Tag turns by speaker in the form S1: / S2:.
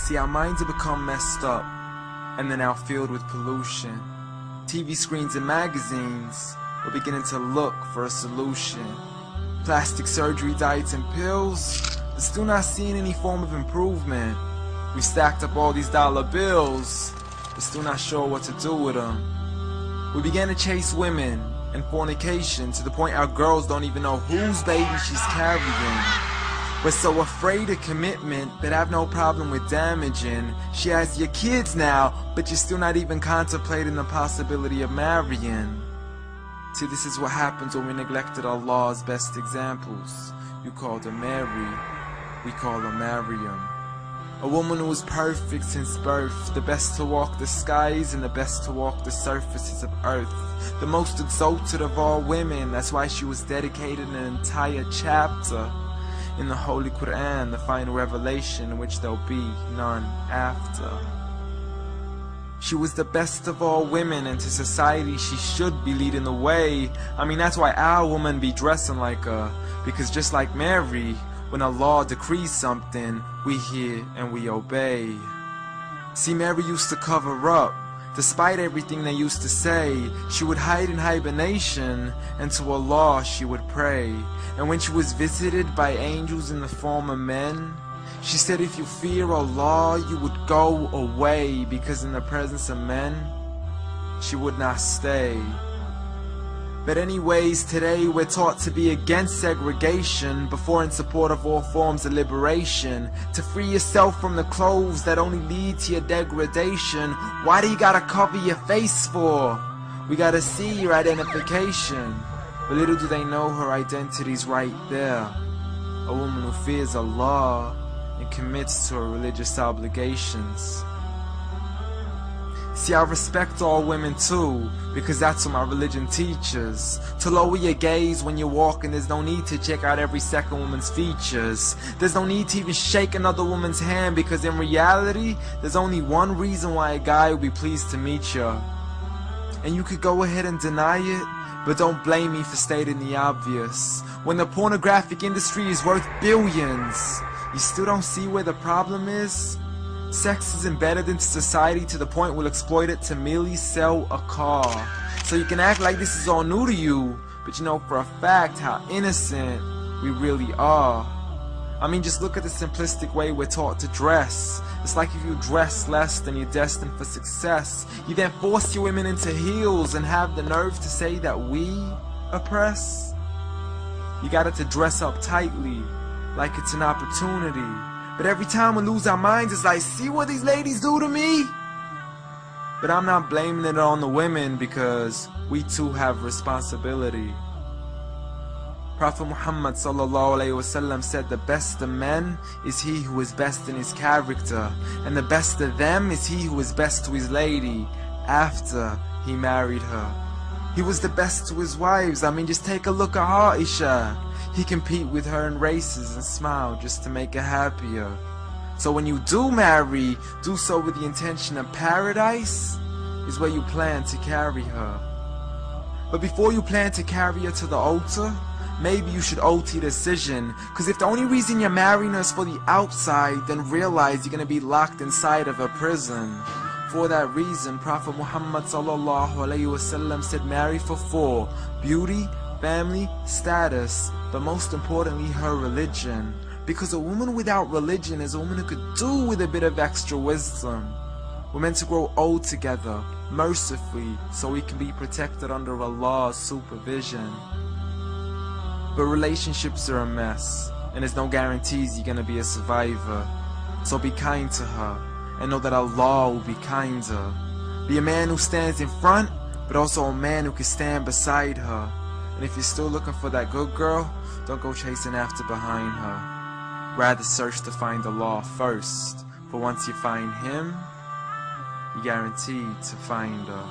S1: See, our minds have become messed up, and they're now filled with pollution. TV screens and magazines, we're beginning to look for a solution. Plastic surgery, diets, and pills, but still not seeing any form of improvement. We stacked up all these dollar bills, but still not sure what to do with them. We began to chase women and fornication to the point our girls don't even know whose baby she's carrying. We're so afraid of commitment that I have no problem with damaging. She has your kids now, but you're still not even contemplating the possibility of marrying. See, this is what happens when we neglected Allah's best examples. You called her Mary, we call her Maryam. A woman who was perfect since birth, the best to walk the skies and the best to walk the surfaces of earth. The most exalted of all women, that's why she was dedicated an entire chapter in the Holy Quran, the final revelation in which there'll be none after. She was the best of all women, and to society she should be leading the way. I mean, that's why our women be dressing like her, because just like Mary, when Allah decrees something, we hear and we obey. See, Mary used to cover up. Despite everything they used to say, she would hide in hibernation, and to Allah she would pray. And when she was visited by angels in the form of men, she said, if you fear Allah, you would go away, because in the presence of men, she would not stay. But anyways, today we're taught to be against segregation, before in support of all forms of liberation. To free yourself from the clothes that only lead to your degradation. Why do you gotta cover your face for? We gotta see your identification. But little do they know her identity's right there. A woman who fears Allah and commits to her religious obligations. See, I respect all women too, because that's what my religion teaches. To lower your gaze when you're walking, there's no need to check out every second woman's features. There's no need to even shake another woman's hand, because in reality, there's only one reason why a guy would be pleased to meet you. And you could go ahead and deny it, but don't blame me for stating the obvious. When the pornographic industry is worth billions, you still don't see where the problem is? Sex is embedded into society to the point we'll exploit it to merely sell a car. So you can act like this is all new to you, but you know for a fact how innocent we really are. I mean, just look at the simplistic way we're taught to dress. It's like if you dress less, then you're destined for success. You then force your women into heels and have the nerve to say that we oppress. You got it to dress up tightly, like it's an opportunity. But every time we lose our minds, it's like, see what these ladies do to me? But I'm not blaming it on the women, because we too have responsibility. Prophet Muhammad ﷺ said, the best of men is he who is best in his character, and the best of them is he who is best to his lady after he married her. He was the best to his wives. I mean, just take a look at Aisha. He compete with her in races and smile just to make her happier. So when you do marry, do so with the intention of paradise is where you plan to carry her. But before you plan to carry her to the altar, maybe you should alter your decision. Cause if the only reason you're marrying her is for the outside, then realize you're gonna be locked inside of a prison. For that reason, Prophet Muhammad ﷺ said, marry for 4: beauty, family, status, but most importantly her religion. Because a woman without religion is a woman who could do with a bit of extra wisdom. We're meant to grow old together, mercifully, so we can be protected under Allah's supervision. But relationships are a mess, and there's no guarantees you're gonna be a survivor. So be kind to her, and know that Allah will be kinder. Be a man who stands in front, but also a man who can stand beside her. And if you're still looking for that good girl, don't go chasing after behind her. Rather search to find Allah first, for once you find Him, you're guaranteed to find her.